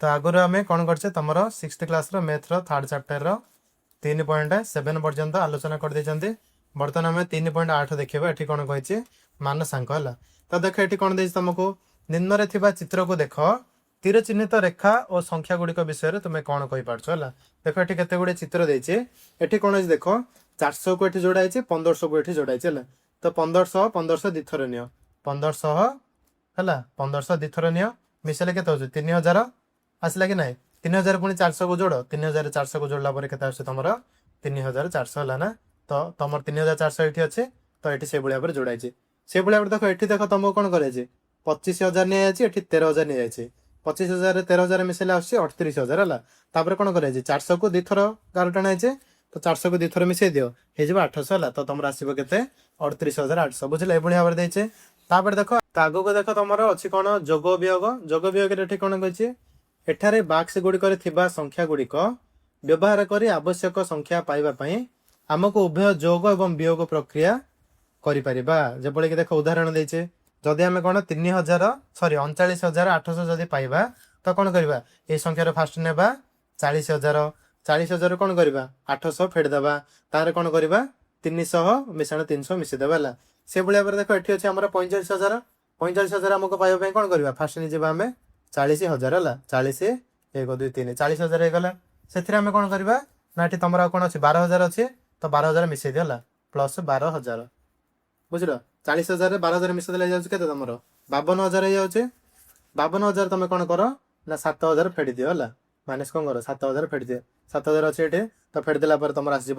तो आगुरी आम कौन कर तुम 6th class math third chapter 3.7 पर्यंत आलोचना कर बर्तमान आम 3.8 देखा ये कौन कही मानसांक है। तो देख ये कौन दे तुमको निम्न में चित्र को देख तीर चिन्हित रेखा और संख्या गुड़िक विषय तुम कौन कही पार्छ है। देख ये केते गुड़े चित्र देती ये कौन है देख 400 को ये जोड़ाई 1500 को ये जोड़ाई है। तो 1500 1500 दिथर नि 1500 है 1500 दिथर नि मिसेले के 3000 आसला कि ना 3000 पुणी 400 को जोड़ 3400 को जोड़ला पर के तुम 3400 है ना। तो तुम 3400 ये अच्छे तो ये से भाव में जोड़ाई से भाव देख ये देख तुमको कौन कर 25,000 नहीं जाए 13,000 नहीं जाए 25,000 13,000 मिसेले आस 38,000 है। तापर कौन कर 400 को दिथर गार टाणाई तो 400 को दिथर मिसई दियो हो 800 है। तो तुम आसो के 38,800 बुझे ये भाव में देचे। तापर देख आग को देख तुम अच्छी कौन जोग वियोग ये कौन कही एठारे बाक्स गुड़िक संख्या गुड़िक व्यवहार कर आवश्यक संख्या पाइबापी आमको उभय जोग एवं वियोग प्रक्रिया करें कि देख उदाहरण देचे जदि आम कौन 39,800 जदि पाइबा तो कौन करवा ये संख्यार फास्ट ने 40,000 40,000 कौन करवा 800 फेड़देवा तार कौन करवा 300 मिशाण 300 मिशीदेवा है। से भाव में देख ये अच्छे आम 45,000 45,000 आमको पाइबा कौन करवा फास्ट नहीं जावा आम 40,000 है 40 1 2 3 40,000 होगा से कौन करवा ना ये तुम कौन अच्छे 12,000 अच्छे तो 12,000 मिसई दिला प्लस 12,000 बुझल 40,000 12,000 मिसदेले के तुम 52,000 हो 52,000 तुम कौन कर ना 7,000 फेड़ी दियो है माइनस कौन कर 7,000 फेड़ी दिए 7,000 अच्छे ये तो फेड़देला तुम आसो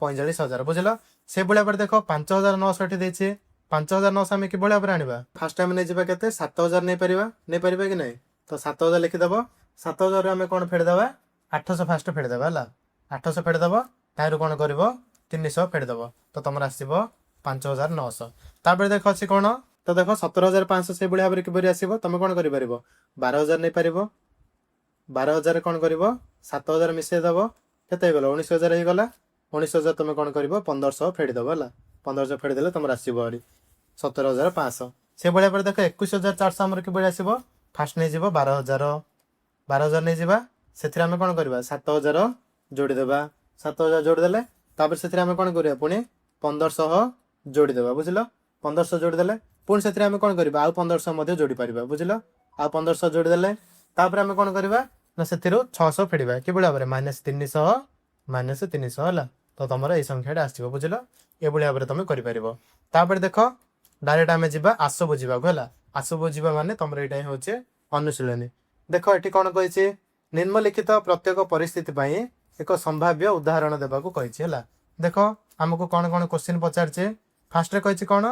45,000 बुझल। से भाव में देख 5,900 ये 5,900 आम कि भाव में आने फास्ट टाइम नहीं जावा के 7,000 नहीं पार कि नहीं तो 7,000 लिखिदेव 7,000 आम कौन फेड़देवा 800 फास्ट फेड़देवा है 800 फेड़देव तार कौन कर 300 फेड़देव तो तुम आसो 5,900। तापर देख अच्छी कौन तो देख 17,500 से भाव में किपर आसो तुम कौन कर 12,000 नहीं पार 12,000 कौन कर 7,000 मिसईदेव के 19,000 होगा 19,000 तुम कौन कर 1500 फेड़देव है 1500 फेड़देले तुम आसो 17,500। से भाव में देख 21,400 आम किपर आसो फास्ट नहीं 12,000 12,000 नहीं जावा से कौन करवा 7,000 जोड़ीदेवा 7,000 जोड़देले तापर से कौन करवा पुणी 1500 जोड़ीदेवा बुझल 1500 जोड़देले पुणी से कौन करवा आउ 1500 जोड़ी पार बुझल आउ 1500 जोड़देले तापर आम कौन करवा ना से 600 फेड़ा कि भाव में -300 है तो तुम ये संख्या आसो बुझल ये भाव में तुम कर देख डायरेक्ट आम जा आस बुझा है आस बुझा माने तुम यहाँ हूँ अनुशीलनी। देख ये कौन कही निम्नलिखित प्रत्येक परिस्थिति एक संभाव्य उदाहरण देवाक कही है। देख आमको कौन कौन क्वेश्चन पचारे फास्ट कही कौन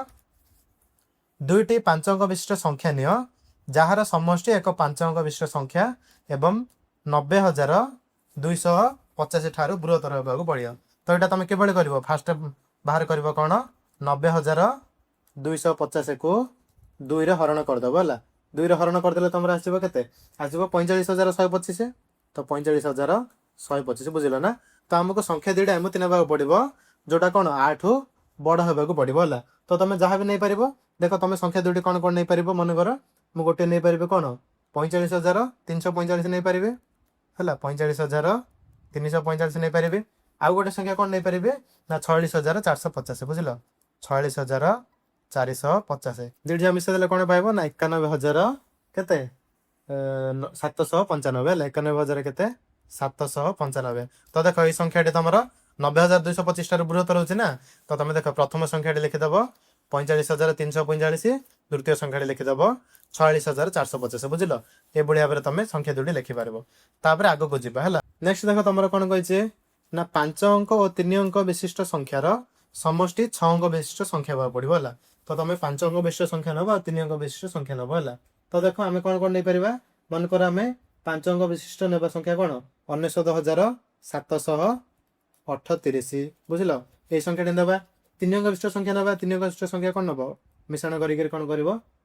2टी 5 अंक विशिष्ट संख्या निय जार समष्टि एक 5 अंक विशिष्ट संख्या एवं 90,250 ठारू बृहत्तर होगा पड़ो। तो यहाँ तुम किभली कर फास्ट बाहर कर कौन 90,250 को 2 रे हरण करदेव है 2 रे हरण करदे तुम आसो के आसो 45,125 तो 45,125 बुझल ना। तो आमको संख्या दुईटा एमती ना पड़ो जोटा कौन 8 बड़ होगा पड़ो है तो तुम जहाँ भी नहीं पार देख तुम संख्या दुईटी कौन कौन नहीं पार मन कर मुझे गोटे नहीं पारि कौन 45,345 नहीं पारे है 45,345 नहीं पारे आउ गोटे संख्या कौन नहीं पारे ना 46,450 बुझल 46,450 दुईटा मिसेदेले कौन पाइब ना 91,000 केते 795 है 91,000 केते 795। तो देख ये संख्या तुम 90,225 ठार बृहत्तर होची ना तो तुम देख प्रथम संख्या लिखिदेव 45,345 द्वितीय संख्या लिखिदेव 46,450 बुझल ये भाव में तुम संख्या दुटी लिखिपार। तापर आग को जीवा है नेक्स्ट देख तुम कौन कही ना 5 अंक और 3 अंक विशिष्ट संख्यार समष्टि 6 अंक विशिष्ट संख्या भाव पड़ो है तो तुम 5 अंक विशिष्ट संख्या नब 3 अंक विशिष्ट संख्या नब है। तो देख आम कौन कौन नहीं पार मनकर आम 5 अंक विशिष्ट नेबा संख्या कौन 99,738 बुझल ये संख्या ना 3 अंक विशिष्ट संख्या ना 3 अंक विशिष्ट संख्या कौन नब मिश्रण कर कौन कर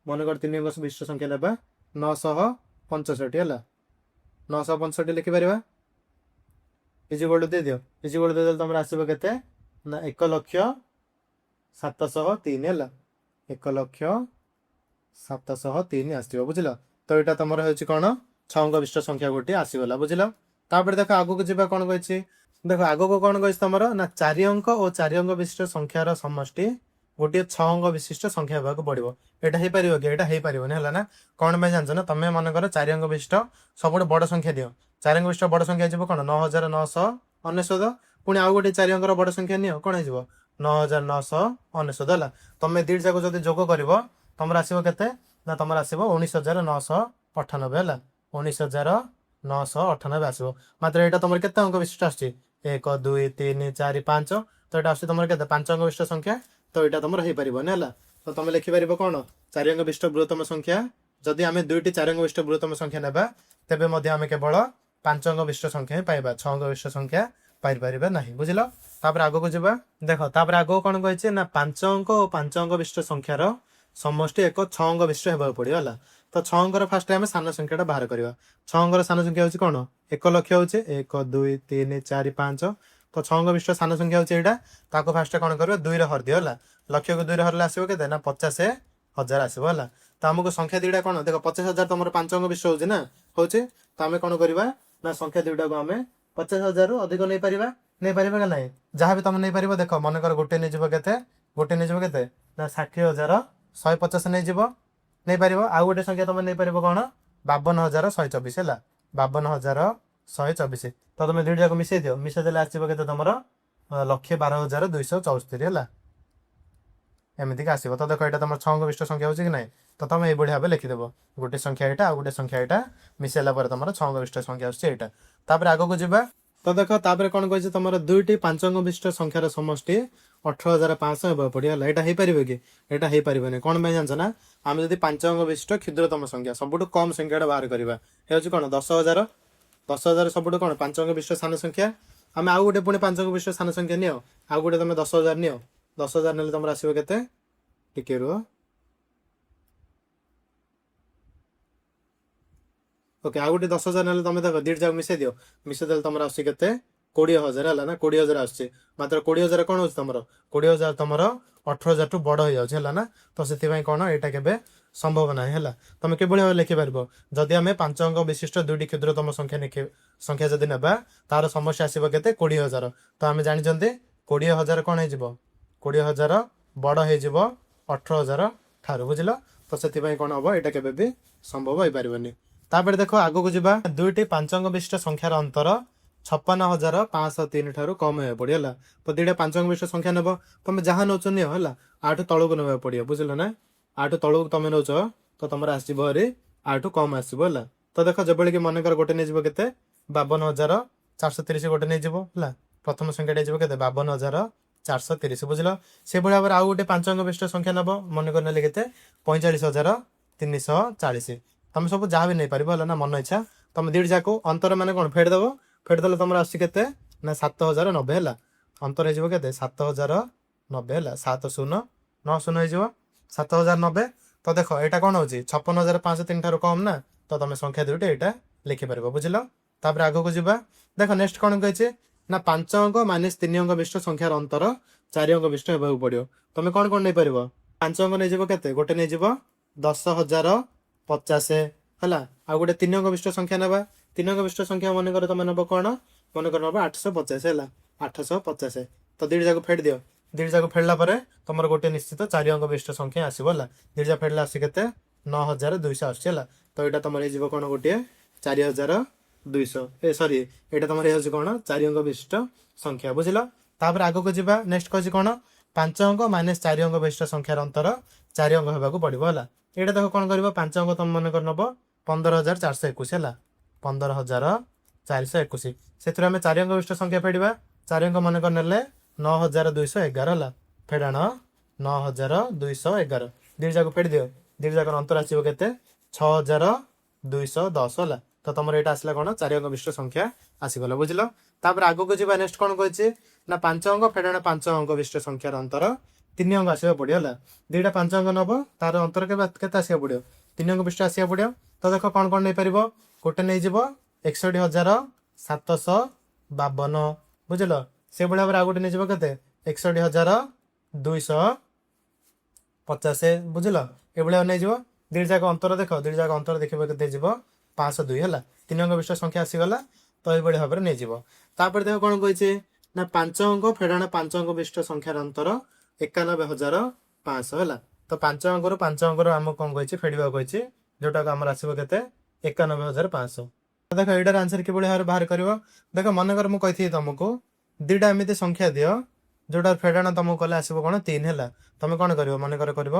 मनकर 3 अंक विशिष्ट संख्या ना 965 है 965 लिखिपर इजी गोल्ड दे दियो इजी गोल्ड दे तुम आसो के 1,07,3 है 1,07,3 आसो बुझल। तो यहाँ तुम हो कौन ଛଅଙ୍କ ବିଶିଷ୍ଟ ସଂଖ୍ୟା ଗୋଟିଏ ଆସିଗଲା। ବୁଝିଲ? ତାପରେ ଦେଖ ଆଗକୁ ଯିବା କଣ କହିଛି, ଦେଖ ଆଗକୁ କଣ କହିଛି ତମର ନା 4 ଅଙ୍କ ଓ 4 ଅଙ୍କ ବିଶିଷ୍ଟ ସଂଖ୍ୟାର ସମଷ୍ଟି ଗୋଟିଏ 6 ଅଙ୍କ ବିଶିଷ୍ଟ ସଂଖ୍ୟା ହେବାକୁ ପଡିବ। ଏଇଟା ହେଇପାରିବ କି? ଏଇଟା ହେଇପାରିବନି ହେଲା ନା। କଣ ପାଇଁ ଜାଣିଛ ନା, ତମେ ମନେକର 4 ଅଙ୍କ ବିଶିଷ୍ଟ ସବୁଠୁ ବଡ ସଂଖ୍ୟା ଦିଅ। 4 ଅଙ୍କ ବିଶିଷ୍ଟ ବଡ ସଂଖ୍ୟା ଯିବ କଣ 9999। ପୁଣି ଆଉ ଗୋଟେ 4 ଅଙ୍କର ବଡ ସଂଖ୍ୟା ନିଅ, କଣ ହେଇଯିବ 9999 ହେଲା। ତମେ ଦିଟା ଯାକ ଯଦି ଯୋଗ କରିବ ତମର ଆସିବ କେତେ ନା, ତମର ଆସିବ 19998 ହେଲା। 19998 ଆସିବ। ମାତ୍ର ଏଇଟା ତମର କେତେ ଅଙ୍କ ବିଶିଷ୍ଟ ଆସୁଛି 1 2 3 4 5। ତ ଏଇଟା ଆସୁଛି ତମର କେତେ 5 ଅଙ୍କ ବିଶିଷ୍ଟ ସଂଖ୍ୟା। ତ ଏଇଟା ତମର ହେଇପାରିବନି ହେଲା। ତ ତମେ ଲେଖିପାରିବ କଣ 4 ଅଙ୍କ ବିଶିଷ୍ଟ ବୃହତ୍ତମ ସଂଖ୍ୟା। ଯଦି ଆମେ ଦୁଇଟି 4 ଅଙ୍କ ବିଶିଷ୍ଟ ବୃହତ୍ତମ ସଂଖ୍ୟା ନେବା ତେବେ ମଧ୍ୟ ଆମେ କେବଳ 5 ଅଙ୍କ ବିଶିଷ୍ଟ ସଂଖ୍ୟା ହିଁ ପାଇବା, 6 ଅଙ୍କ ବିଶିଷ୍ଟ ସଂଖ୍ୟା ପାଇପାରିବା ନାହିଁ। ବୁଝିଲ? ତାପରେ ଆଗକୁ ଯିବା। ଦେଖ ତାପରେ ଆଗକୁ କଣ କହିଛି ନା 5 ଅଙ୍କ ଓ 5 ଅଙ୍କ ବିଶିଷ୍ଟ ସଂଖ୍ୟାର ସମଷ୍ଟି ଏକ 6 ଅଙ୍କ ବିଶିଷ୍ଟ ହେବାକୁ ପଡିବ ହେଲା। ତ 6 ଅଙ୍କର ଫାଷ୍ଟ ଆମେ ସାନ ସଂଖ୍ୟାଟା ବାହାର କରିବା। 6 ଅଙ୍କର ସାନ ସଂଖ୍ୟା ହଉଛି କଣ 1 ଲକ୍ଷ ହଉଛି 1 2 3 4 5। ତ 6 ଅଙ୍କ ବିଶିଷ୍ଟ ସାନ ସଂଖ୍ୟା ହଉଛି ଏଇଟା। ତାକୁ ଫାଷ୍ଟ କଣ କରିବା 2 ରେ ହରିଦିଅ ହେଲା। ଲକ୍ଷକୁ 2 ରେ ହରିଲେ ଆସିବ କେତେ ନା 50,000 ଆସିବ ହେଲା। ତ ଆମକୁ ସଂଖ୍ୟା ଦିଟା କଣ ଦେଖ 50,000 ତମର 5 ଅଙ୍କ ବିଶିଷ୍ଟ ହଉଛି ନା ହଉଛି। ତ ଆମେ କଣ କରିବା ନା ସଂଖ୍ୟା ଦୁଇଟାକୁ ଆମେ 50,000 ରୁ ଅଧିକ ନେଇପାରିବା କି ନାହିଁ? ଯାହା ବି ତମେ ନେଇପାରିବ। ଦେଖ ମନେକର ଗୋଟେ ନେଇଯିବ କେତେ ନା 60,150 ନେଇଯିବ, ନେଇପାରିବ। ଆଉ ଗୋଟେ ସଂଖ୍ୟା ତମେ ନେଇପାରିବ କଣ 52,124 ହେଲା। 52,124। ତ ତମେ ଦୁଇଟା ଯାକ ମିଶେଇ ଦିଅ, ମିଶେଇ ଦେଲେ ଆସିବ କେତେ ତମର 1,12,274 ହେଲା। ଏମିତିକି ଆସିବ। ତ ଦେଖ ଏଇଟା ତମର 6 ଅଙ୍କ ବିଶିଷ୍ଟ ସଂଖ୍ୟା ହଉଛି କି ନାହିଁ। ତ ତମେ ଏଇଭଳି ଭାବେ ଲେଖିଦେବ, ଗୋଟେ ସଂଖ୍ୟା ଏଇଟା ଆଉ ଗୋଟେ ସଂଖ୍ୟା ଏଇଟା ମିଶାଇଲା ପରେ ତମର 6 ଅଙ୍କ ବିଶିଷ୍ଟ ସଂଖ୍ୟା ଆସୁଛି ଏଇଟା। ତାପରେ ଆଗକୁ ଯିବା। ତ ଦେଖ ତାପରେ କଣ କହିଛି ତମର ଦୁଇଟି 5 ଅଙ୍କ ବିଶିଷ୍ଟ ସଂଖ୍ୟାର ସମଷ୍ଟି 18,500 ହେବାକୁ ପଡିବ ହେଲା। ଏଇଟା ହେଇପାରିବ କି? ଏଇଟା ହେଇପାରିବନି। କଣ ପାଇଁ ଜାଣିଛ ନା, ଆମେ ଯଦି 5 ଅଙ୍କ ବିଶିଷ୍ଟ କ୍ଷୁଦ୍ରତମ ସଂଖ୍ୟା ସବୁଠୁ କମ ସଂଖ୍ୟାଟା ବାହାର କରିବା ହେଉଛି କଣ 10,000। 10,000 ସବୁଠୁ କଣ 5 ଅଙ୍କ ବିଶିଷ୍ଟ ସାନ ସଂଖ୍ୟା। ଆମେ ଆଉ ଗୋଟେ ପୁଣି 5 ଅଙ୍କ ବିଶିଷ୍ଟ ସାନ ସଂଖ୍ୟା ନିଅ, ଆଉ ଗୋଟେ ତମେ 10,000 ନିଅ। 10,000 ନେଲେ ତମର ଆସିବ କେତେ ଟିକେ ରୁହ। ଓକେ, ଆଉ ଗୋଟେ 10,000 ନେଲେ ତମେ ଦେଖ ଦିଟା ଯାକ ମିଶେଇ ଦିଅ, ମିଶେଇ ଦେଲେ ତମର ଆସୁଛି କେତେ 20,000 ହେଲା ନା। 20,000 ଆସୁଛି। ମାତ୍ର 20,000 କଣ ହଉଛି ତମର 20,000 ତମର 18,000 ଠୁ ବଡ ହେଇଯାଉଛି ହେଲା ନା। ତ ସେଥିପାଇଁ କଣ ଏଇଟା କେବେ ସମ୍ଭବ ନାହିଁ ହେଲା। ତମେ କିଭଳି ଭାବେ ଲେଖିପାରିବ, ଯଦି ଆମେ 5 ଅଙ୍କ ବିଶିଷ୍ଟ ଦୁଇଟି କ୍ଷୁଦ୍ରତମ ସଂଖ୍ୟା ଯଦି ନେବା ତାର ସମଷ୍ଟି ଆସିବ କେତେ 20,000। ତ ଆମେ ଜାଣିଛନ୍ତି 20,000 କଣ ହେଇଯିବ 20,000 ବଡ ହେଇଯିବ 18,000 ଠାରୁ। ବୁଝିଲ? ତ ସେଥିପାଇଁ କଣ ହବ ଏଇଟା କେବେ ବି ସମ୍ଭବ ହେଇପାରିବନି। ତାପରେ ଦେଖ ଆଗକୁ ଯିବା। ଦୁଇଟି 5 ଅଙ୍କ ବିଶିଷ୍ଟ ସଂଖ୍ୟାର ଅନ୍ତର 56,503 ଠାରୁ କମ ହେବାକୁ ପଡିବ ହେଲା। ତ ଦିଟା 5 ଅଙ୍କ ବିଶିଷ୍ଟ ସଂଖ୍ୟା ନେବ, ତମେ ଯାହା ନଉଛ ନିଅ ହେଲା। ଆଠୁ ତଳକୁ ନେବାକୁ ପଡିବ। ବୁଝିଲ ନା? ଆଠୁ ତଳକୁ ତମେ ନଉଛ ତ ତମର ଆସିବ ହେରି ଆଠୁ କମ ଆସିବ ହେଲା। ତ ଦେଖ ଯେଭଳି କି ମନେକର ଗୋଟେ ନେଇଯିବ କେତେ 52,430 ଗୋଟେ ନେଇଯିବ ହେଲା। ପ୍ରଥମ ସଂଖ୍ୟାଟା ହେଇଯିବ କେତେ 52,430। ବୁଝିଲ? ସେଭଳି ଭାବରେ ଆଉ ଗୋଟେ 5 ଅଙ୍କ ବିଶିଷ୍ଟ ସଂଖ୍ୟା ନେବ, ମନେକର ନେଲେ କେତେ 45,340। ତମେ ସବୁ ଯାହା ବି ନେଇପାରିବ ହେଲା ନା, ମନ ଇଚ୍ଛା। ତମେ ଦିଟି ଯାକ ଅନ୍ତର ମାନେ କଣ ଫେଡିଦବ, ଫେଡିଦେଲେ ତମର ଆସୁଛି କେତେ ନା 7,090 ହେଲା। ଅନ୍ତର ହେଇଯିବ କେତେ 7,090 ହେଲା। 7,090 ହେଇଯିବ 7,090। ତ ଦେଖ ଏଇଟା କଣ ହଉଛି 56,503 ଠାରୁ କମ ନା। ତ ତମେ ସଂଖ୍ୟା ଦୁଇଟି ଏଇଟା ଲେଖିପାରିବ। ବୁଝିଲ? ତାପରେ ଆଗକୁ ଯିବା। ଦେଖ ନେକ୍ସଟ କଣ କହିଛି ନା 5 ଅଙ୍କ ମାଇନସ୍ 3 ଅଙ୍କ ବିଶିଷ୍ଟ ସଂଖ୍ୟାର ଅନ୍ତର 4 ଅଙ୍କ ବିଶିଷ୍ଟ ହେବାକୁ ପଡିବ। ତମେ କଣ କଣ ନେଇପାରିବ 5 ଅଙ୍କ ନେଇଯିବ କେତେ ଗୋଟେ ନେଇଯିବ 10,050 ହେଲା। ଆଉ ଗୋଟେ 3 ଅଙ୍କ ବିଶିଷ୍ଟ ସଂଖ୍ୟା ନେବା। 3 ଅଙ୍କ ବିଶିଷ୍ଟ ସଂଖ୍ୟା ମନେକର ତମେ ନେବ କଣ ମନେକର ନେବ 850 ହେଲା। 850। ତ ଦିଟି ଯାକ ଫେଡି ଦିଅ, ଦିଟି ଯାକ ଫେଡିଲା ପରେ ତମର ଗୋଟେ ନିଶ୍ଚିତ 4 ଅଙ୍କ ବିଶିଷ୍ଟ ସଂଖ୍ୟା ଆସିବ ହେଲା। ଦିଟି ଯାକ ଫେଡିଲା ଆସି କେତେ 9,200 ଆସୁଛି ହେଲା। ତ ଏଇଟା ତମର ହେଇଯିବ କଣ ଗୋଟିଏ 4,200 ସରି ଏଇଟା ତମର ହେଇଯାଉଛି କଣ 4 ଅଙ୍କ ବିଶିଷ୍ଟ ସଂଖ୍ୟା। ବୁଝିଲ? ତାପରେ ଆଗକୁ ଯିବା। ନେକ୍ସଟ କହିଛି କଣ 5 ଅଙ୍କ ମାଇନସ୍ 4 ଅଙ୍କ ବିଶିଷ୍ଟ ସଂଖ୍ୟାର ଅନ୍ତର 4 ଅଙ୍କ ହେବାକୁ ପଡିବ ହେଲା। ଏଇଟା ଦେଖ କଣ କରିବ 5 ଅଙ୍କ ତମେ ମନେକର ନବ 15,421 ହେଲା। 15,421 ସେଥିରୁ ଆମେ 4 ଅଙ୍କ ବିଶିଷ୍ଟ ସଂଖ୍ୟା ଫେଡିବା। 4 ଅଙ୍କ ମନେକର ନେଲେ 9,211 ହେଲା। ଫେଡାଣ 9,211। ଦିଟି ଯାକ ଫେଡି ଦିଅ, ଦିଟି ଯାକ ଅନ୍ତର ଆସିବ କେତେ 6,210 ହେଲା। ତ ତମର ଏଇଟା ଆସିଲା କଣ 4 ଅଙ୍କ ବିଶିଷ୍ଟ ସଂଖ୍ୟା ଆସିଗଲା। ବୁଝିଲ? ତାପରେ ଆଗକୁ ଯିବା। ନେକ୍ସଟ କଣ କହିଛି ନା 5 ଅଙ୍କ ଫେଡାଣ 5 ଅଙ୍କ ବିଶିଷ୍ଟ ସଂଖ୍ୟାର ଅନ୍ତର 3 ଅଙ୍କ ଆସିବାକୁ ପଡିବ ହେଲା। ଦିଟା 5 ଅଙ୍କ ନବ, ତାର ଅନ୍ତର କେତେ ଆସିବାକୁ ପଡିବ 3 ଅଙ୍କ ବିଶିଷ୍ଟ ଆସିବାକୁ ପଡିବ। ତ ଦେଖ କଣ କଣ ନେଇପାରିବ, ଗୋଟେ ନେଇଯିବ 61,752। ବୁଝିଲ? ସେଭଳି ଭାବରେ ଆଉ ଗୋଟେ ନେଇଯିବ କେତେ 61,250। ବୁଝିଲ? ଏଭଳିଆ ନେଇଯିବ। ଦିଟି ଯାକ ଅନ୍ତର ଦେଖ, ଦିଟି ଯାକ ଅନ୍ତର ଦେଖିବ କେତେ ଯିବ 502 ହେଲା 3 ଅଙ୍କ ବିଶିଷ୍ଟ ସଂଖ୍ୟା ଆସିଗଲା ତ ଏଇଭଳି ଭାବରେ ନେଇଯିବ। ତାପରେ ଦେଖ କଣ କହିছে ନା 5 ଅଙ୍କ ଫେଡାଣ 5 ଅଙ୍କ ବିଶିଷ୍ଟ ସଂଖ୍ୟାର ଅନ୍ତର 91,500 ହେଲା। ତ 5 ଅଙ୍କରୁ 5 ଅଙ୍କର ଆମକୁ କଣ କହିଛି ଫେଡିବାକୁ କହିଛି, ଯୋଉଟାକୁ ଆମର ଆସିବ କେତେ 91,500। ଦେଖ ଏଇଟାର ଆନ୍ସର କିଭଳି ଭାବରେ ବାହାର କରିବ। ଦେଖ ମନେକର ମୁଁ କହିଥିଲି ତମକୁ ଦିଟା ଏମିତି ସଂଖ୍ୟା ଦିଅ ଯୋଉଟା ଫେଡାଣ ତମକୁ କଲେ ଆସିବ କଣ 3 ହେଲା। ତମେ କଣ କରିବ ମନେକର କରିବ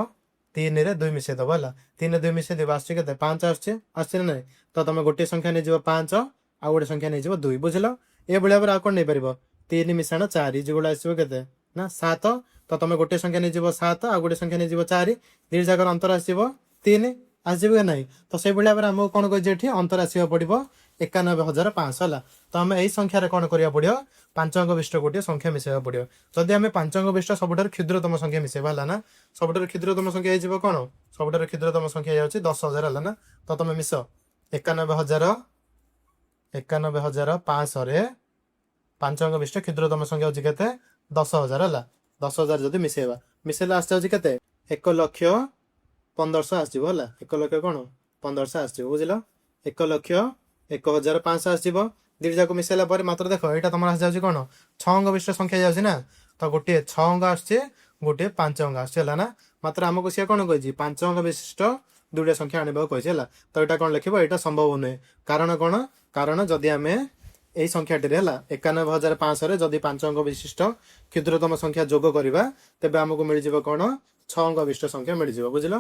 3 ରେ 2 ମିଶେଇ ଦବ ହେଲା। 3 ରେ 2 ମିଶେଇ ଦେବ ଆସୁଛି କେତେ 5 ଆସୁଛି ନା ନାଇଁ। ତ ତମେ ଗୋଟିଏ ସଂଖ୍ୟା ନେଇଯିବ 5 ଆଉ ଗୋଟେ ସଂଖ୍ୟା ନେଇଯିବ 2 ବୁଝିଲ। ଏଭଳି ଭାବରେ ଆଉ କଣ ନେଇପାରିବ 3 ମିଶାଣ 4 ଯେଗୁଡ଼ା ଆସିବ କେତେ ନା 7। ତ ତମେ ଗୋଟେ ସଂଖ୍ୟା ନେଇଯିବ 7 ଆଉ ଗୋଟେ ସଂଖ୍ୟା ନେଇଯିବ 4 ଦି ଜାଗାର ଅନ୍ତର ଆସିବ 3 ଆସିବ କି ନାହିଁ। ତ ସେଇଭଳି ଭାବରେ ଆମକୁ କଣ କହିଛି ଏଠି ଅନ୍ତର ଆସିବାକୁ ପଡିବ 91,500 ହେଲା। ତ ଆମେ ଏଇ ସଂଖ୍ୟାରେ କଣ କରିବାକୁ ପଡିବ 5 ଅଙ୍କ ବିଶିଷ୍ଟ ଗୋଟିଏ ସଂଖ୍ୟା ମିଶାଇବାକୁ ପଡିବ। ଯଦି ଆମେ 5 ଅଙ୍କ ବିଶିଷ୍ଟ ସବୁଠାରୁ କ୍ଷୁଦ୍ରତମ ସଂଖ୍ୟା ମିଶାଇବା ହେଲା ନା, ସବୁଠାରୁ କ୍ଷୁଦ୍ରତମ ସଂଖ୍ୟା ହେଇଯିବ କଣ ସବୁଠାରୁ କ୍ଷୁଦ୍ରତମ ସଂଖ୍ୟା ହେଇଯାଉଛି 10,000 ହେଲା ନା। ତ ତମେ ମିଶ 91,500 ରେ 5 ଅଙ୍କ ବିଶିଷ୍ଟ କ୍ଷୁଦ୍ରତମ ସଂଖ୍ୟା ହଉଛି କେତେ 10,000 ହେଲା। 10,000 ଯଦି ମିଶେଇବା ମିଶେଇଲେ ଆସିଯାଉଛି କେତେ 1,15,000 ଆସିଯିବ ହେଲା। 1,00,000 କଣ 1500 ଆସିଯିବ ବୁଝିଲ। 1,01,500 ଆସିଯିବ। ଦି ଯାକ ମିଶେଇଲା ପରେ ମାତ୍ର ଦେଖ ଏଇଟା ତମର ଆସିଯାଉଛି କଣ 6 ଅଙ୍କ ବିଶିଷ୍ଟ ସଂଖ୍ୟା ଯାଉଛି ନା। ତ ଗୋଟିଏ 6 ଅଙ୍କ ଆସୁଛି ଗୋଟିଏ 5 ଅଙ୍କ ଆସୁଛି ହେଲା ନା। ମାତ୍ର ଆମକୁ ସିଏ କଣ କହିଛି 5 ଅଙ୍କ ବିଶିଷ୍ଟ ଦୁଇଟା ସଂଖ୍ୟା ଆଣିବାକୁ କହିଛି ହେଲା। ତ ଏଇଟା କଣ ଲେଖିବ ଏଇଟା ସମ୍ଭବ ନୁହେଁ। କାରଣ କଣ କାରଣ ଯଦି ଆମେ ଏଇ ସଂଖ୍ୟାଟିରେ ହେଲା 91,500 ରେ ଯଦି 5 ଅଙ୍କ ବିଶିଷ୍ଟ କ୍ଷୁଦ୍ରତମ ସଂଖ୍ୟା ଯୋଗ କରିବା ତେବେ ଆମକୁ ମିଳିଯିବ କଣ 6 ଅଙ୍କ ବିଶିଷ୍ଟ ସଂଖ୍ୟା ମିଳିଯିବ ବୁଝିଲ।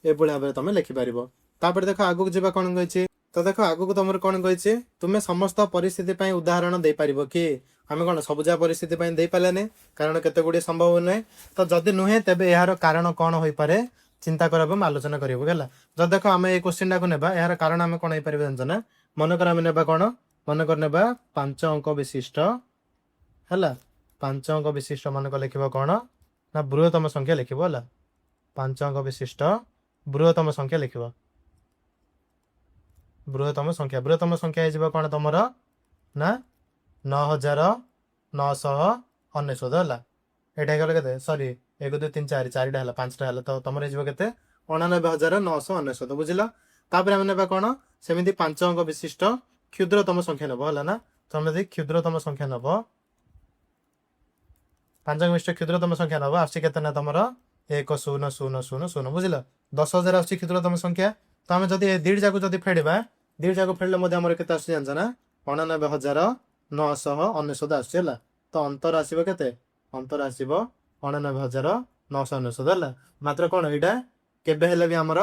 ଏଭଳି ଭାବରେ ତମେ ଲେଖିପାରିବ। ତାପରେ ଦେଖ ଆଗକୁ ଯିବା କଣ କହିଛି। ତ ଦେଖ ଆଗକୁ ତମର କଣ କହିଛି ତୁମେ ସମସ୍ତ ପରିସ୍ଥିତି ପାଇଁ ଉଦାହରଣ ଦେଇପାରିବ କି। ଆମେ କଣ ସବୁ ଯାକ ପରିସ୍ଥିତି ପାଇଁ ଦେଇପାରିଲାନି କାରଣ କେତେ ଗୁଡ଼ିଏ ସମ୍ଭବ ନୁହେଁ। ତ ଯଦି ନୁହେଁ ତେବେ ଏହାର କାରଣ କଣ ହୋଇପାରେ ଚିନ୍ତା କରିବା ଆଲୋଚନା କରିବାକୁ ହେଲା। ଯଦି ଦେଖ ଆମେ ଏଇ କ୍ୱେଶ୍ଚିନ୍ଟାକୁ ନେବା ଏହାର କାରଣ ଆମେ କଣ ହେଇପାରିବ ଜାଣିଛ ନା। ମନେକର ଆମେ ନେବା କଣ ମନେକର ନେବା 5 ଅଙ୍କ ବିଶିଷ୍ଟ ହେଲା। 5 ଅଙ୍କ ବିଶିଷ୍ଟ ମନେକର ଲେଖିବ କଣ ନା ବୃହତ୍ତମ ସଂଖ୍ୟା ଲେଖିବ ହେଲା। 5 ଅଙ୍କ ବିଶିଷ୍ଟ ବୃହତ୍ତମ ସଂଖ୍ୟା ଲେଖିବ। ବୃହତ୍ତମ ସଂଖ୍ୟା ହେଇଯିବ କଣ ତମର ନା 9,999 ହେଲା। ଏଇଟା ହେଇଗଲା କେତେ ସରି 1 2 3 4 4ଟା ହେଲା 5ଟା ହେଲା। ତ ତମର ହେଇଯିବ କେତେ 89,999 ବୁଝିଲ। ତାପରେ ଆମେ ନେବା କଣ ସେମିତି 5 ଅଙ୍କ ବିଶିଷ୍ଟ କ୍ଷୁଦ୍ରତମ ସଂଖ୍ୟା ନେବ ହେଲା ନା। ତମେ ଯଦି କ୍ଷୁଦ୍ରତମ ସଂଖ୍ୟା ନେବ 5 ଅଙ୍କ ବିଶିଷ୍ଟ କ୍ଷୁଦ୍ରତମ ସଂଖ୍ୟା ନେବ ଆସୁଛି କେତେ ନା ତମର 1,0,0,0,0 ବୁଝିଲ। 10,000 ଆସୁଛି କ୍ଷୁଦ୍ରତମ ସଂଖ୍ୟା। ତ ଆମେ ଯଦି ଦିଟି ଯାକ ଯଦି ଫେଡ଼ିବା ଦିଟି ଯାକ ଫେଡ଼ିଲେ ମଧ୍ୟ ଆମର କେତେ ଆସୁଛି ଜାଣିଛ ନା 89,999 ଆସୁଛି ହେଲା। ତ ଅନ୍ତର ଆସିବ କେତେ ଅନ୍ତର ଆସିବ 89,999 ହେଲା। ମାତ୍ର କଣ ଏଇଟା କେବେ ହେଲେ ବି ଆମର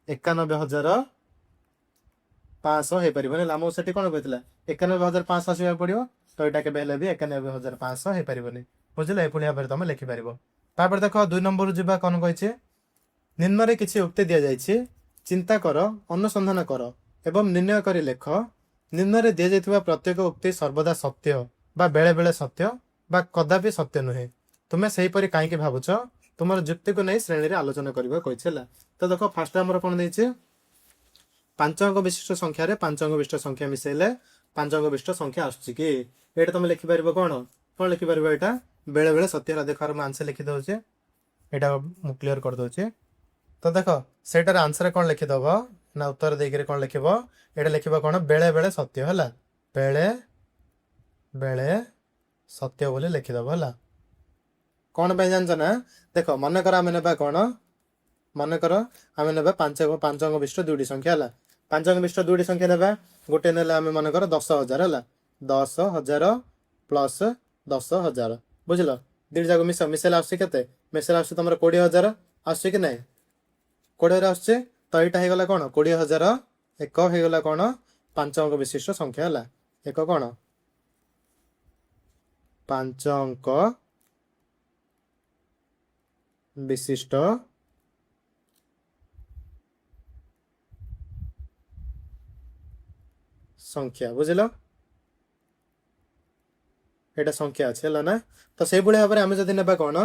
91,500 ହେଇପାରିବନି ହେଲା। ଆମକୁ ସେଠି କଣ କହିଥିଲା 91,500 ଆସିବାକୁ ପଡିବ। ତ ଏଇଟା କେବେ ହେଲେ ବି 91,500 ହେଇପାରିବନି ବୁଝିଲେ। ଏଭଳି ଭାବରେ ତମେ ଲେଖିପାରିବ। ତାପରେ ଦେଖ 2 ନମ୍ବରରୁ ଯିବା କଣ କହିଛି ନିମ୍ନରେ କିଛି ଉକ୍ତି ଦିଆଯାଇଛି ଚିନ୍ତା କର ଅନୁସନ୍ଧାନ କର ଏବଂ ନିର୍ଣ୍ଣୟ କରି ଲେଖ। ନିମ୍ନରେ ଦିଆଯାଇଥିବା ପ୍ରତ୍ୟେକ ଉକ୍ତି ସର୍ବଦା ସତ୍ୟ ବା ବେଳେ ବେଳେ ସତ୍ୟ ବା କଦାପି ସତ୍ୟ ନୁହେଁ। ତୁମେ ସେହିପରି କାହିଁକି ଭାବୁଛ ତୁମର ଯୁକ୍ତିକୁ ନେଇ ଶ୍ରେଣୀରେ ଆଲୋଚନା କରିବାକୁ କହିଛି ହେଲା। ତ ଦେଖ ଫାଷ୍ଟ ଆମର କଣ ଦେଇଛି 5 ଅଙ୍କ ବିଶିଷ୍ଟ ସଂଖ୍ୟାରେ 5 ଅଙ୍କ ବିଶିଷ୍ଟ ସଂଖ୍ୟା ମିଶାଇଲେ 5 ଅଙ୍କ ବିଶିଷ୍ଟ ସଂଖ୍ୟା ଆସୁଛି କି। ଏଇଟା ତମେ ଲେଖିପାରିବ କଣ ଲେଖିପାରିବ ଏଇଟା ବେଳେ ବେଳେ ସତ୍ୟ ହେଲା। ଦେଖ ମୁଁ ଆନ୍ସର ଲେଖି ଦଉଛି ଏଇଟା ମୁଁ କ୍ଲିୟର କରିଦଉଛି। ତ ଦେଖ ସେଇଟାର ଆନ୍ସର କଣ ଲେଖିଦବ ନା ଉତ୍ତର ଦେଇକିରି କଣ ଲେଖିବ ଏଇଟା ଲେଖିବ କଣ ବେଳେ ବେଳେ ସତ୍ୟ ହେଲା। ବେଳେ ବେଳେ ସତ୍ୟ ବୋଲି ଲେଖିଦବ ହେଲା। କଣ ପାଇଁ ଜାଣିଛ ନା ଦେଖ ମନେକର ଆମେ ନେବା କଣ ମନେକର ଆମେ ନେବା 5 ଅଙ୍କ ବିଶିଷ୍ଟ ଦୁଇଟି ସଂଖ୍ୟା ହେଲା। 5 ଅଙ୍କ ବିଶିଷ୍ଟ ଦୁଇଟି ସଂଖ୍ୟା ନେବା ଗୋଟେ ନେଲେ ଆମେ ମନେକର 10,000 ହେଲା। 10,000 ପ୍ଲସ୍ 10,000 ବୁଝିଲ। ଦିଟି ଯାକ ମିଶେଇଲେ ଆସୁଛି କେତେ ମିଶେଇଲେ ଆସୁଛି ତମର 20,000 ଆସୁଛି କି ନାଇଁ 20,000 ଆସୁଛି। ତ ଏଇଟା ହେଇଗଲା କଣ 20,000 ଏକ ହେଇଗଲା କଣ 5 ଅଙ୍କ ବିଶିଷ୍ଟ ସଂଖ୍ୟା ହେଲା। ଏକ କଣ 5 ଅଙ୍କ ବିଶିଷ୍ଟ ସଂଖ୍ୟା ବୁଝିଲ। ଏଇଟା ସଂଖ୍ୟା ଅଛି ହେଲା ନା। ତ ସେଇଭଳି ଭାବରେ ଆମେ ଯଦି ନେବା କଣ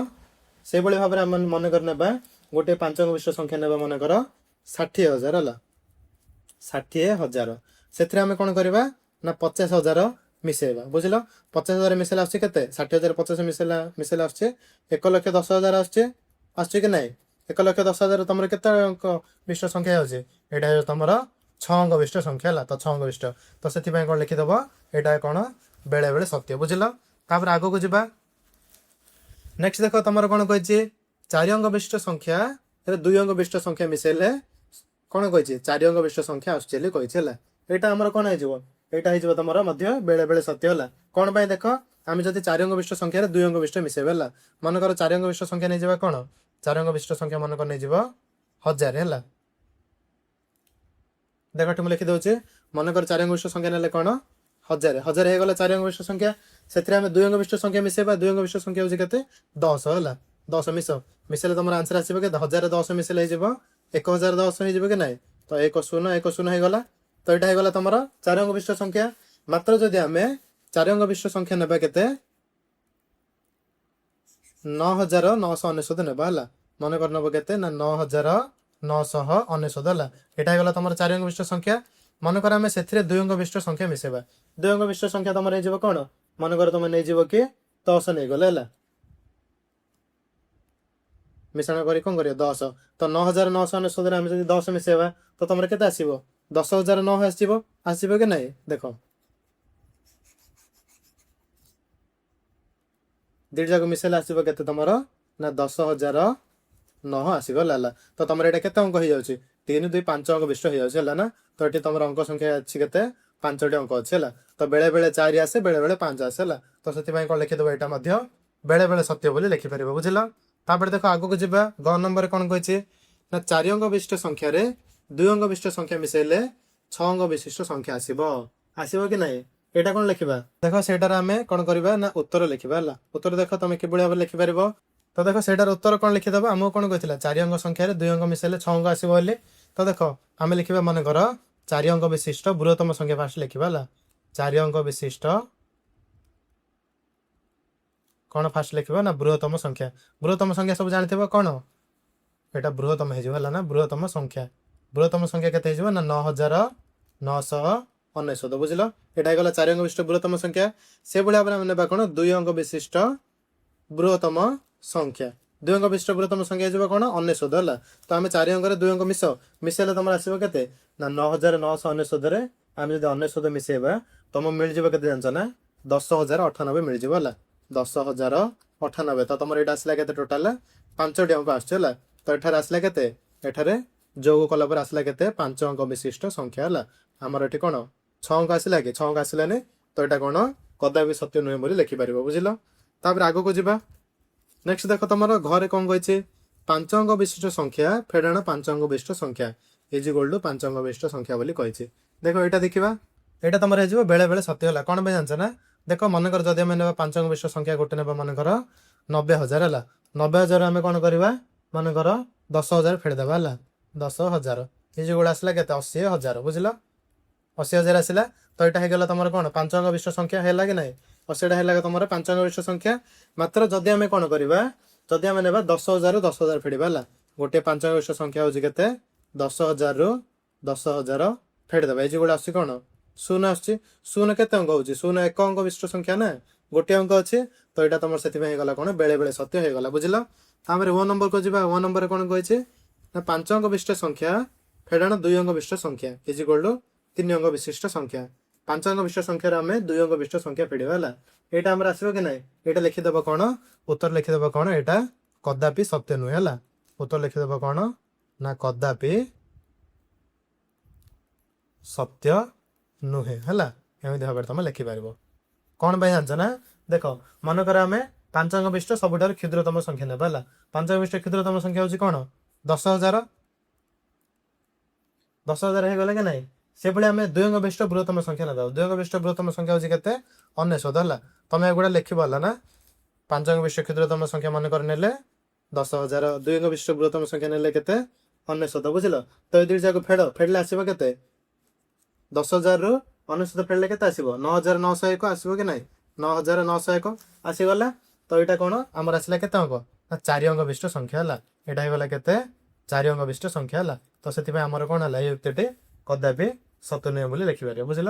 ସେଇଭଳି ଭାବରେ ଆମେ ମନେକର ନେବା ଗୋଟେ 5 ଅଙ୍କ ବିଶିଷ୍ଟ ସଂଖ୍ୟା ନେବା ମନେକର 60,000 ହେଲା। 60,000 ସେଥିରେ ଆମେ କଣ କରିବା ନା 50,000 ମିଶେଇବା ବୁଝିଲ। 50,000 ମିଶେଇଲେ ଆସୁଛି କେତେ 60,000 50 ମିଶେଇଲେ ଆସୁଛି 1,10,000 ଆସୁଛି କି ନାଇଁ। 1,10,000 ତମର କେତେ ଅଙ୍କ ବିଶିଷ୍ଟ ସଂଖ୍ୟା ହେଉଛି ଏଇଟା ତମର छः अंक विशिष्ट संख्या है तो 6 अंक विशिष्ट तो से कौन लिखिदेव यहाँ कौन बेले बेले सत्य बुझल तापर आग को जावा नेक्स्ट देख तुम कौन कही 4 अंक विशिष्ट संख्या 2 अंक विशिष्ट संख्या मिसेले कौन कही 4 अंक विशिष्ट संख्या आसुची कही यहाँ आमर कौन हो यहाँ तुम बेले बेले सत्य है कौन पाई देख आम जब 4 अंक विशिष्ट संख्या 2 अंक विशिष्ट मिसेबे है मनकर 4 अंक विशिष्ट संख्या नहीं जावा कौन 4 अंक विशिष्ट संख्या मनकर नहीं जावा 1000 है देख मुझे लिखिदे मनकर 4 अंक विशिष्ट संख्या ना कौन 1000 1000 हो गला 4 अंक विशिष्ट संख्या से 2 अंक विशिष्ट संख्या मिसेबा 2 अंक विशिष्ट संख्या हूँ के 10 है 10 मिस मिसेले तुम आंसर आसो के 1010 मिसेले 1010 हो कि ना तो 1 0 1 0 हो गला तो यहाँ हो गला तुम 4 अंक विशिष्ट संख्या मात्र जदि आम 4 अंक विशिष्ट संख्या नेबा के 9999 नेबा है मन कर नब के 9999 है यहाँ गला तुम 4 अंक विशिष्ट संख्या मनकर आम से 2 अंक विशिष्ट संख्या मिसेबा 2 अंक विशिष्ट संख्या तुम हो कौन मनकर तुम नहीं कि 10 नहीं गले है मिश्रण कर कौन कर 10 तो 9999 आम जब 10 मिसेबा तो तुम के 10,009 आसो कि नहीं देख दुई जाक मिसेले आसो के तुम ना 10,009 आसीगला तो तुम यहाँ के अंक हो जाए 3 2 5 अंक विशिष्ट हो जाए ना तो ये तुम अंक संख्या अच्छी के 5टी अंक अच्छे है तो बेले बेले 4 आसे बेले बेले 5 आसे है तो से कौन लिखिदेव यहाँ बेले बेले सत्य बोली लिखिपर बुझल तापर देख आग को जावा ग नंबर कौन कही ना 4 अंक विशिष्ट संख्या 2 अंक विशिष्ट संख्या मिसेले 6 अंक विशिष्ट संख्या आसो कि नहीं यहाँ कौन लिखा देख सेटार आम कौन करवा ना उत्तर लिखा है उत्तर देख तुम कि भाव लिखिपर तो देख सेटार उत्तर कौन लिखिदेव आमको कौन कही 4 अंक संख्या 2 अंक मिसेले 6 अंक आसो तो देख आम लिखा मन कर 4 अंक विशिष्ट बृहत्तम संख्या फास्ट लिखा है 4 अंक विशिष्ट कौन फास्ट लिखा ना बृहत्तम संख्या सब जानते कौन यहाँ बृहत्तम हो ना बृहत्तम संख्या केते ना 9999 बुझल यहाँ गला 4 अंक विशिष्ट बृहत्तम संख्या से भाव में ने कौन 2 अंक विशिष्ट बृहत्तम संख्या 2 अंक विशिष्ट बृहत्तम संख्या हो कौन 99 है तो आम 4 अंक 2 अंक मिसेले तुम आसो के 9999 आम जब 99 मिसेबा तुम मिल जाए के जान ना 10,098 मिल जाए 10,098 तो तुम यहाँ आसला के टोटाल 5टी अंक आसला तो ये आसला के जोग कला आसला के 5 अंक विशिष्ट संख्या है आमर ये कौन 6 अंक आसला कि 6 अंक आसलानी तो यहाँ कौन कदापि सत्य नुहे बोली लिखिपर बुझल तापर आग को जावा नेक्स्ट देख तुम घरे कौन कही 5 अंक विशिष्ट संख्या फेडाण 5 अंक विशिष्ट संख्या इज इक्वल टू 5 अंक विशिष्ट संख्या बोली कही देख यहाँ देखा यहाँ तुम हो बेले बेले सत्य है कौन जान ना देख मनकर जदि आम ने 5 अंक विशिष्ट संख्या गोटे ने मनकर 90,000 है 90,000 आम कौन करवा मनकर 10,000 फेड़देवा है 10,000 ये जो आसला के 80,000 बुझल 80,000 आसला तो यहाँ होगा तुम कौन 5 अंक विशिष्ट संख्या है कि ना 80टा है तुम 5 अंक विशिष्ट संख्या मात्र जदि आम कौन करवा जदि आम ने 10,000 10,000 फेड़ा है गोटे 5 अंक विशिष्ट संख्या हूँ के 10,000 रु 10,000 फेड़देवा ये जो आस कौन 0 आसुची 0 के अंक हूँ 0 1 अंक विशिष्ट संख्या ना गोटे अंक अच्छे तो यहाँ तुम से कौन बेले बेले सत्य होगा बुझल तापर 1 नंबर को जावा 1 नंबर कौन कही ना 5 अंक विशिष्ट संख्या फेडाण 2 अंक विशिष्ट संख्या इज इक्वल टू 3 अंक विशिष्ट संख्या 5 अंक विशिष्ट संख्या आम 2 अंक विशिष्ट संख्या फेड़ा है यहाँ आम आसो कि ना यहाँ लिखिदेव कौन उत्तर लिखिदेव कौन यहाँ कदापि सत्य नुहे है उत्तर लिखिदेव कौन ना कदापि सत्य नुहे है एमती भाव तुम लिखिपर कौन जान ना देख मनकर आम 5 अंक विशिष्ट सब क्षुद्रतम संख्या नेबा है 5 अंक विशिष्ट क्षुद्रतम संख्या हूँ कौन 10,000 10,000 हो गले कि ना से भाई आम 2 अंक विशिष्ट बृहत्तम संख्या ना 2 अंक विशिष्ट बृहत्तम संख्या हूँ के 99 है तुम एगुड़ा लिखब है ना 5 अंक विशिष्ट क्षुद्रतम संख्या मनकर ने 10,000 2 अंक विशिष्ट बृहत्तम संख्या ने के 99 बुझल तो ये दुईटा फेड़ले आसो के 10,000 रु 99 फेड़ले के 9,901 आसो कि ना 9,901 आसीगला तो यहाँ कौन आमर आसला के अंक 4 अंक विशिष्ट संख्या है यहाँ होगा के 4 अंक विशिष्ट संख्या है तो से आमर कौन है ये युक्ति कदापि सत्य नुहे बोली लिखिपर बुझल।